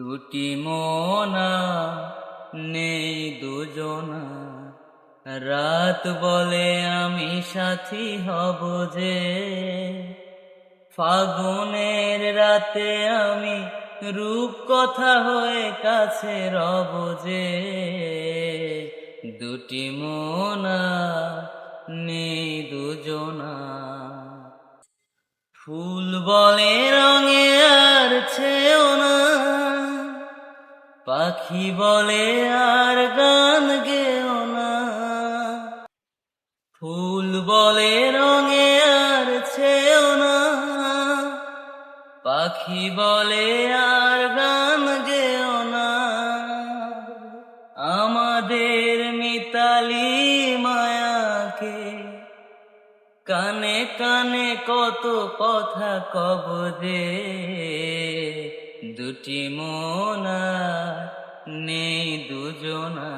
দুটি মোনা নেই দুজনা, রাত বলে আমি সাথী হব যে, ফাগুনের রাতে আমি রূপ কথা হয়ে কাছে রব যে। দুটি মোনা নেই দুজনা, ফুল বলে রঙে আর ছেও না, পাখি বলে আর গান গেও না। ফুল বলে রঙে আর ছেও না, পাখি বলে আর গান গেও না। আমাদের মিতালি মায়াকে কানে কানে কত কথা কব যে, দুটি মোনা নেই দুজনা।